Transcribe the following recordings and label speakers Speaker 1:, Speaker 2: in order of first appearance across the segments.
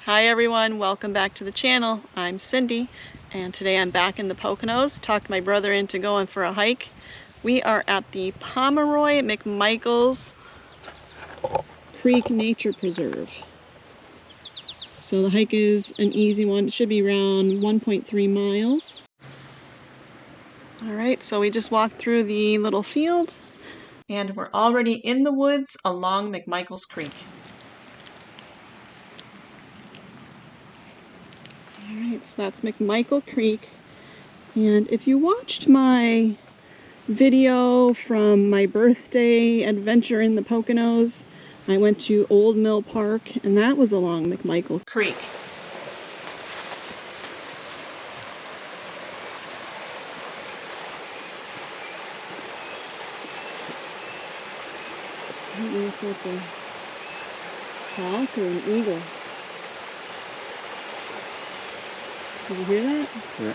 Speaker 1: Hi everyone, welcome back to the channel. I'm Cindy and today I'm back in the Poconos. Talked my brother into going for a hike. We are at the Pomeroy McMichaels Creek Nature Preserve. So the hike is an easy one. It should be around 1.3 miles. Alright, so we just walked through the little field and we're already in the woods along McMichaels Creek. Alright, so that's McMichael Creek, and if you watched my video from my birthday adventure in the Poconos, I went to Old Mill Park, and that was along McMichael Creek. I don't know if that's a hawk or an eagle. Did you hear that?
Speaker 2: Yeah.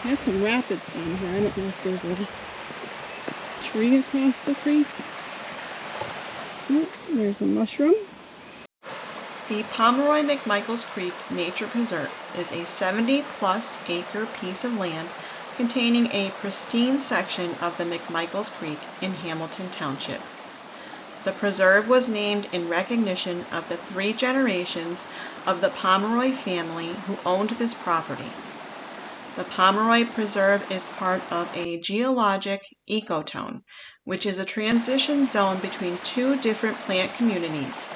Speaker 1: I have some rapids down here. I don't know if there's a tree across the creek. Oh, there's a mushroom. The Pomeroy McMichaels Creek Nature Preserve is a 70-plus acre piece of land containing a pristine section of the McMichaels Creek in Hamilton Township. The preserve was named in recognition of the 3 generations of the Pomeroy family who owned this property. The Pomeroy Preserve is part of a geologic ecotone, which is a transition zone between 2 different plant communities.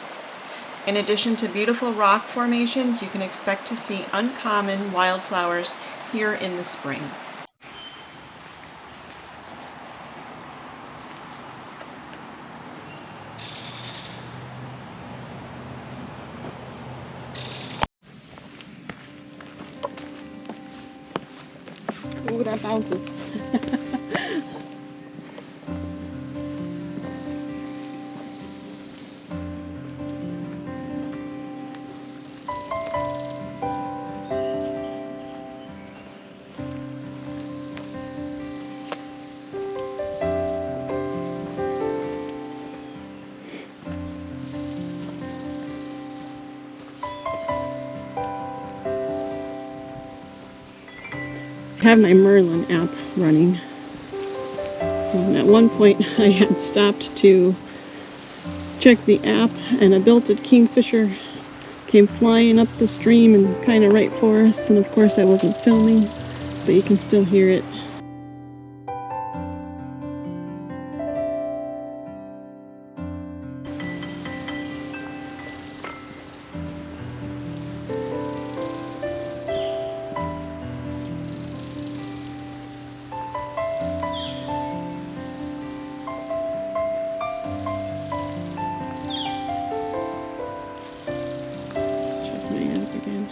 Speaker 1: In addition to beautiful rock formations, you can expect to see uncommon wildflowers here in the spring. Ooh, that bounces. I have my Merlin app running. At one point I had stopped to check the app and a belted kingfisher came flying up the stream and kind of right for us, and of course I wasn't filming, but you can still hear it. Again.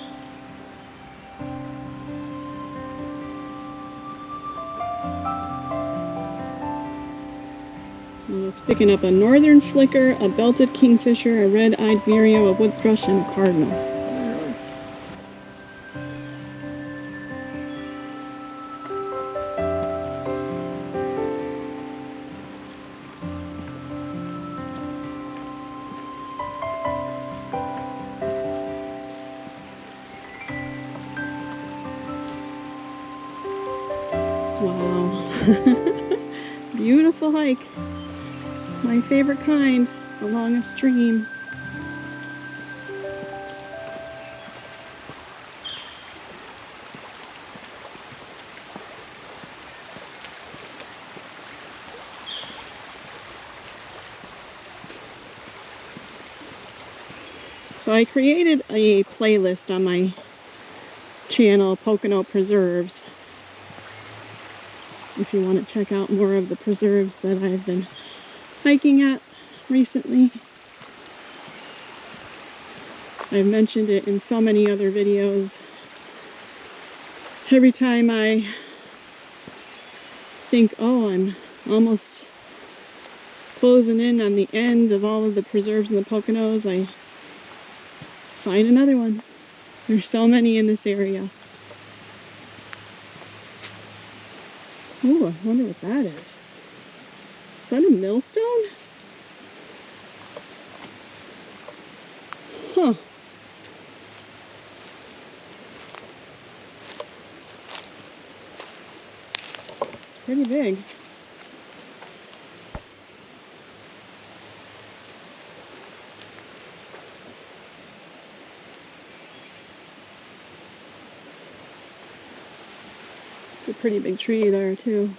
Speaker 1: Well, it's picking up a northern flicker, a belted kingfisher, a red-eyed vireo, a wood thrush, and a cardinal. Wow. Beautiful hike. My favorite kind, along a stream. So I created a playlist on my channel, Pocono Preserves, if you want to check out more of the preserves that I've been hiking at recently. I've mentioned it in so many other videos. Every time I think, oh, I'm almost closing in on the end of all of the preserves in the Poconos, I find another one. There's so many in this area. Ooh, I wonder what that is. Is that a millstone? pretty big. It's a pretty big tree there too.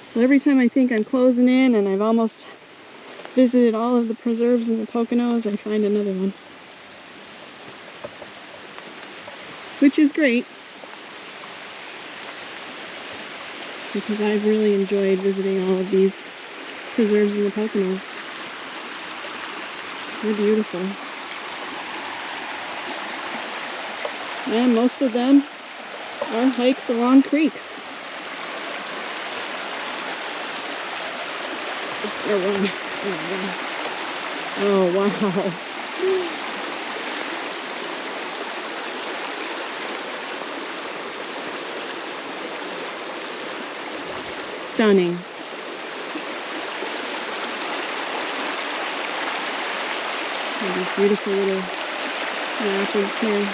Speaker 1: So every time I think I'm closing in and I've almost visited all of the preserves in the Poconos, I find another one. Which is great, because I've really enjoyed visiting all of these preserves in the Poconos. They're beautiful. And most of them are hikes along creeks. Just gonna run. Oh, wow. Stunning. And these beautiful little rapids here.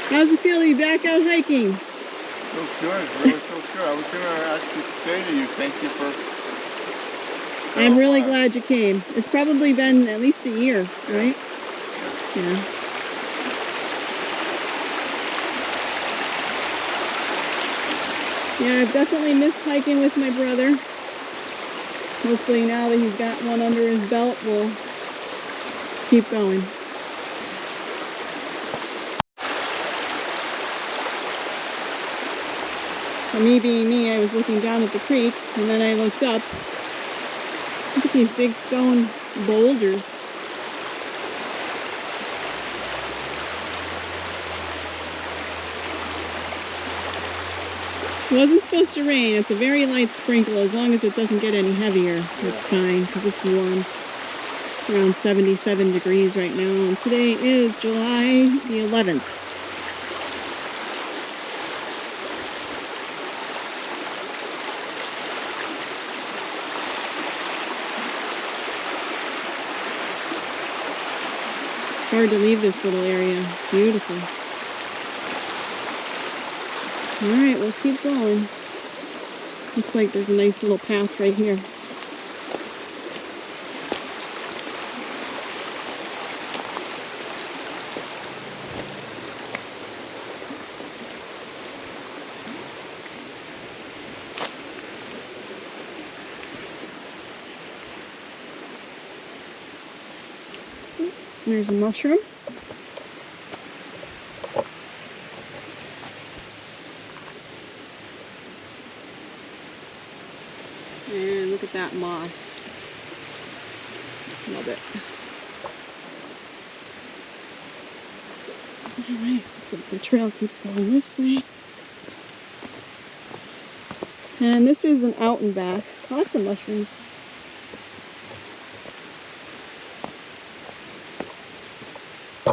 Speaker 1: How's it feel to be back out hiking?
Speaker 2: Feels good, really feels good. I was going to actually say to you, thank you for...
Speaker 1: I'm really glad you came. It's probably been at least a year, right? Yeah. Yeah, I've definitely missed hiking with my brother. Hopefully now that he's got one under his belt, we'll keep going. So me being me, I was looking down at the creek, and then I looked up. Look at these big stone boulders. It wasn't supposed to rain. It's a very light sprinkle. As long as it doesn't get any heavier, it's fine, because it's warm. It's around 77 degrees right now, and today is July the 11th. It's hard to leave this little area. Beautiful. Alright, we'll keep going. Looks like there's a nice little path right here. There's a mushroom. And look at that moss. Love it. Alright, looks like the trail keeps going this way. And this is an out and back. Lots of mushrooms.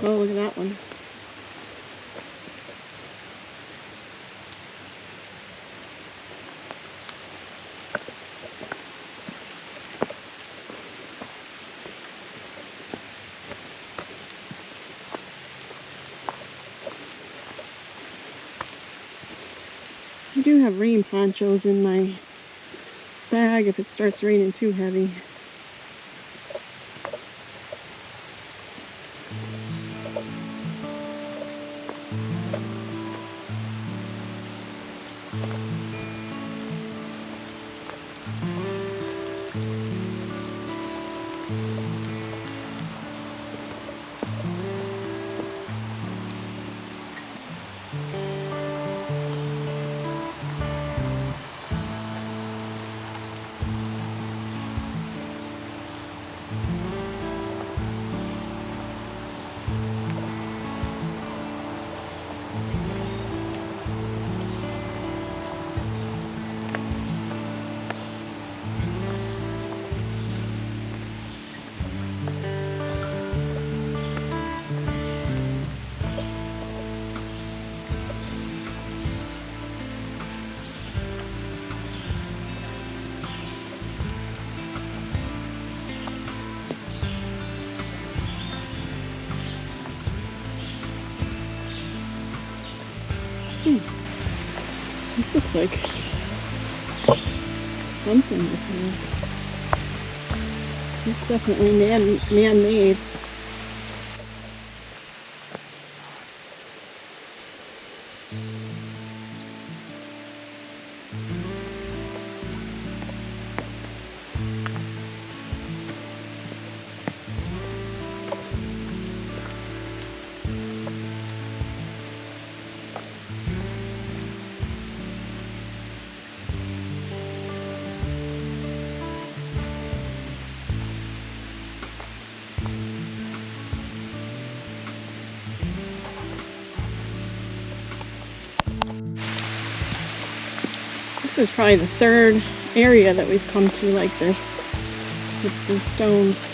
Speaker 1: Oh, look at that one. I do have rain ponchos in my bag if it starts raining too heavy. This looks like something is here. It's definitely man-made. This is probably the third area that we've come to like this, with these stones.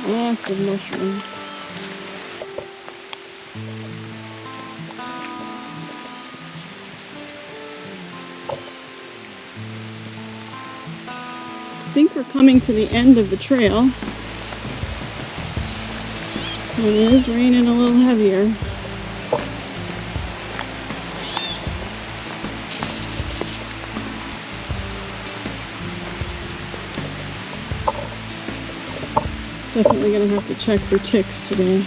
Speaker 1: Lots of mushrooms. I think we're coming to the end of the trail. And it is raining a little heavier. Definitely gonna have to check for ticks today.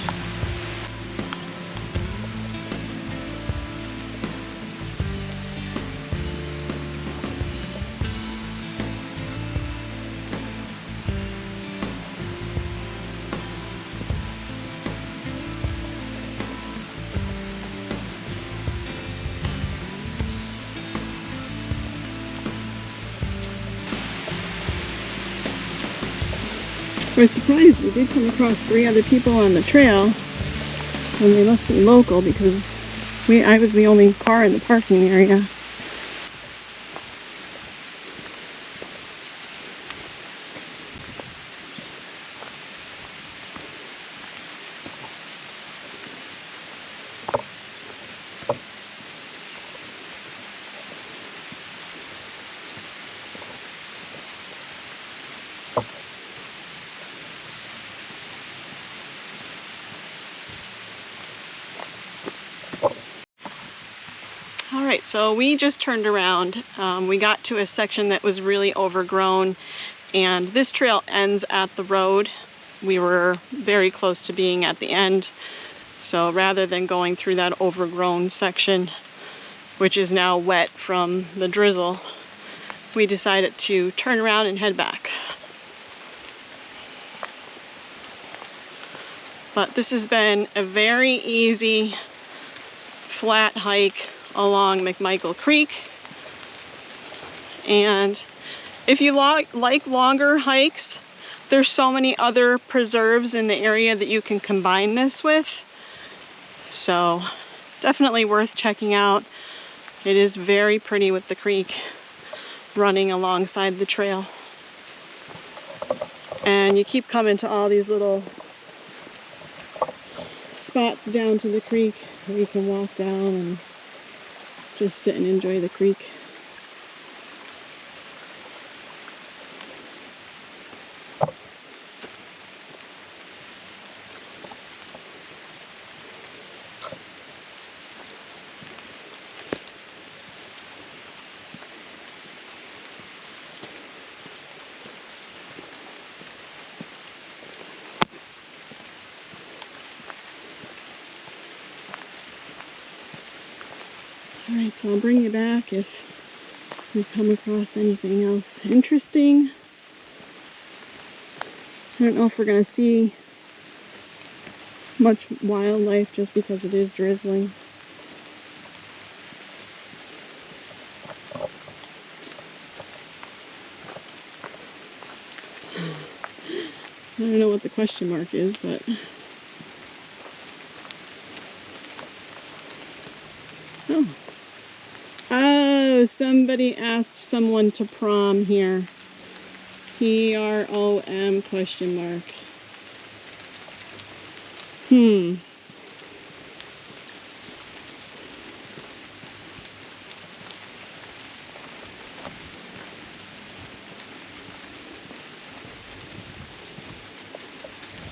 Speaker 1: I was surprised we did come across 3 other people on the trail, and they must be local because I was the only car in the parking area. Alright, so we just turned around. We got to a section that was really overgrown, and this trail ends at the road. We were very close to being at the end, so rather than going through that overgrown section, which is now wet from the drizzle, we decided to turn around and head back. But this has been a very easy, flat hike along McMichaels Creek, and if you like longer hikes, there's so many other preserves in the area that you can combine this with, so definitely worth checking out. It is very pretty with the creek running alongside the trail, and you keep coming to all these little spots down to the creek where you can walk down and just sit and enjoy the creek. Alright, so I'll bring you back if we come across anything else interesting. I don't know if we're going to see much wildlife just because it is drizzling. don't know what the question mark is, but... Oh. Oh, somebody asked someone to prom here. P-R-O-M question mark.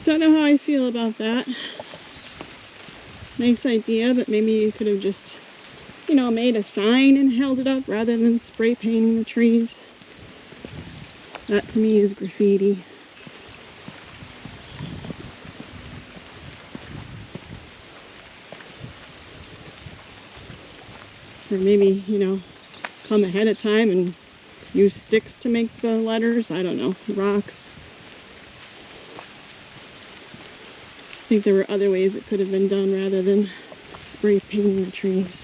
Speaker 1: Don't know how I feel about that. Nice idea, but maybe you could have just, you know, made a sign and held it up rather than spray painting the trees. That to me is graffiti. Or maybe, you know, come ahead of time and use sticks to make the letters. I don't know, rocks. I think there were other ways it could have been done rather than spray painting the trees.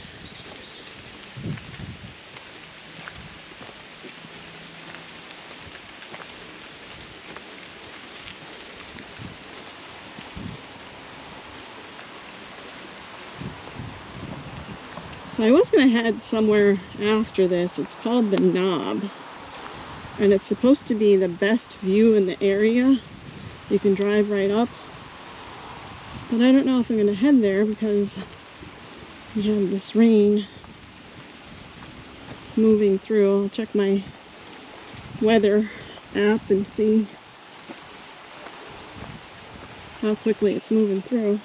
Speaker 1: So I was going to head somewhere after this. It's called the Knob. And it's supposed to be the best view in the area. You can drive right up. But I don't know if I'm going to head there because we have this rain moving through. I'll check my weather app and see how quickly it's moving through.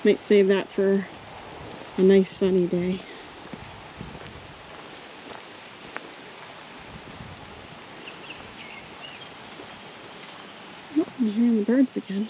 Speaker 1: Might save that for a nice sunny day. Oh, I'm hearing the birds again.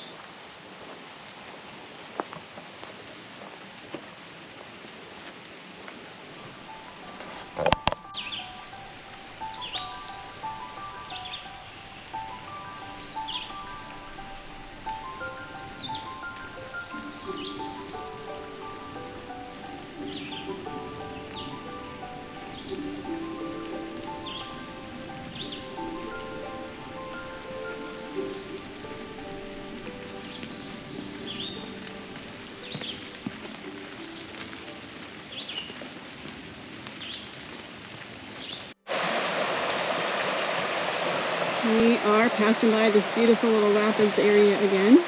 Speaker 1: We are passing by this beautiful little rapids area again.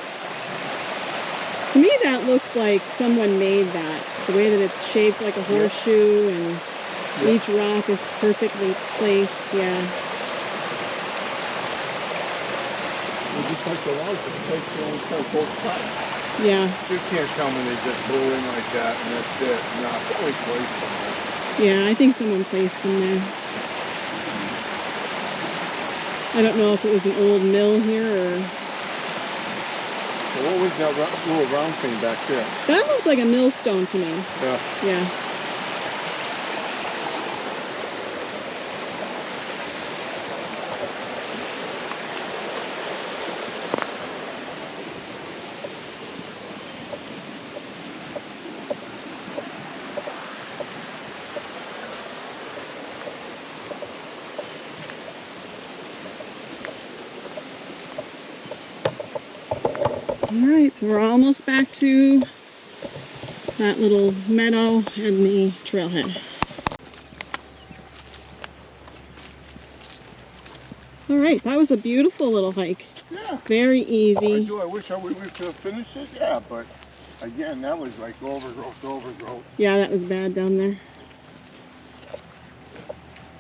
Speaker 1: To me that looks like someone made that. The way that it's shaped like a horseshoe and each rock is perfectly placed, yeah.
Speaker 2: Well, just like the logs, the place on both sides.
Speaker 1: Yeah.
Speaker 2: You can't tell me they just blew in like that and that's it. No, somebody placed them there.
Speaker 1: Yeah, I think someone placed them there. I don't know if it was an old mill here or...
Speaker 2: Well, what was that little round thing back there?
Speaker 1: That looks like a millstone to me.
Speaker 2: Yeah.
Speaker 1: Yeah. Alright, so we're almost back to that little meadow and the trailhead. Alright, that was a beautiful little hike.
Speaker 2: Yeah.
Speaker 1: Very easy.
Speaker 2: I wish we could have finished it, yeah, but again, that was like overgrowth.
Speaker 1: Yeah, that was bad down there.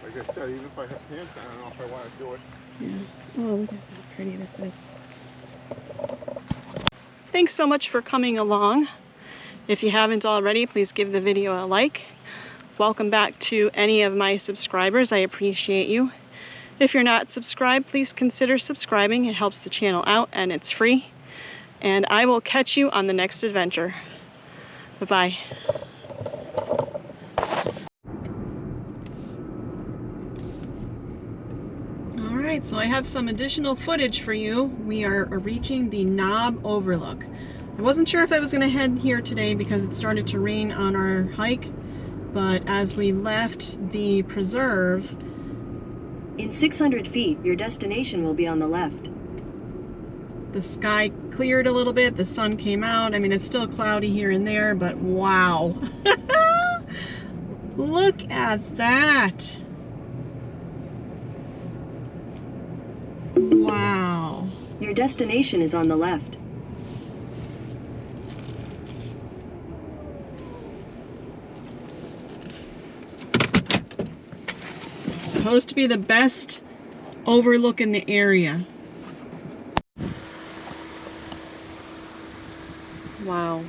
Speaker 2: Like I said, even if I have pants on, I don't know if I want to do it.
Speaker 1: Yeah. Oh, look at how pretty this is. Thanks so much for coming along. If you haven't already, please give the video a like. Welcome back to any of my subscribers. I appreciate you. If you're not subscribed, please consider subscribing. It helps the channel out and it's free. And I will catch you on the next adventure. Bye-bye. Alright, so I have some additional footage for you. We are reaching the Knob Overlook. I wasn't sure if I was going to head here today because it started to rain on our hike, but as we left the preserve...
Speaker 3: In 600 feet, your destination will be on the left.
Speaker 1: The sky cleared a little bit, the sun came out. I mean, it's still cloudy here and there, but wow. Look at that. Wow.
Speaker 3: Your destination is on the left.
Speaker 1: It's supposed to be the best overlook in the area. Wow.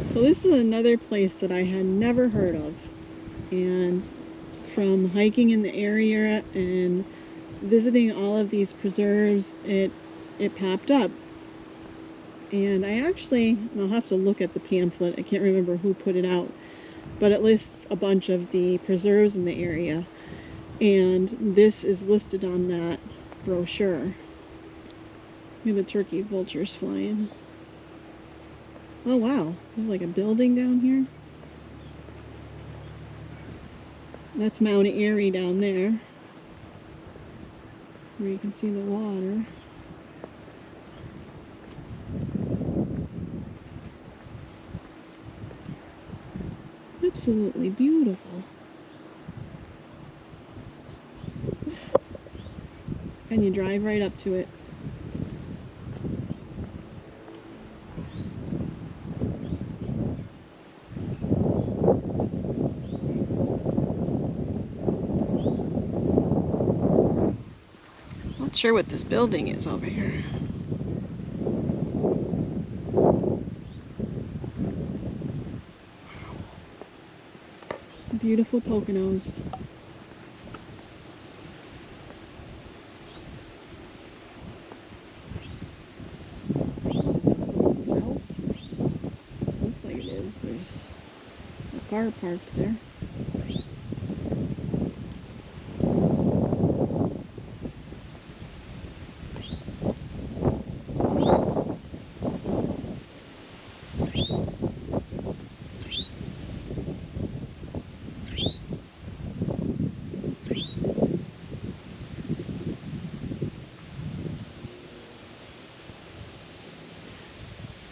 Speaker 1: So this is another place that I had never heard of, and from hiking in the area and visiting all of these preserves, it popped up. And I'll have to look at the pamphlet. I can't remember who put it out, but it lists a bunch of the preserves in the area, and this is listed on that brochure. Look at the turkey vultures flying. Oh wow, there's like a building down here. That's Mount Airy down there, where you can see the water. Absolutely beautiful. And you drive right up to it. Not sure what this building is over here. Beautiful Poconos. That's someone's house. Looks like it is. There's a car parked there.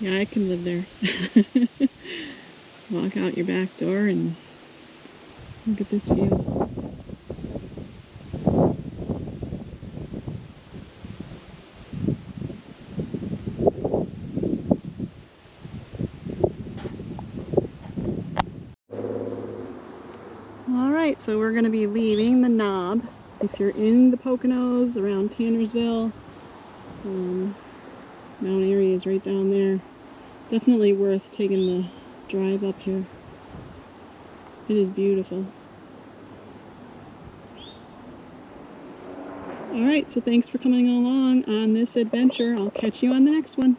Speaker 1: Yeah, I can live there. Walk out your back door and look at this view. Alright, so we're going to be leaving the Knob. If you're in the Poconos, around Tannersville, Mount Airy is right down there. Definitely worth taking the drive up here. It is beautiful. Alright, so thanks for coming along on this adventure. I'll catch you on the next one.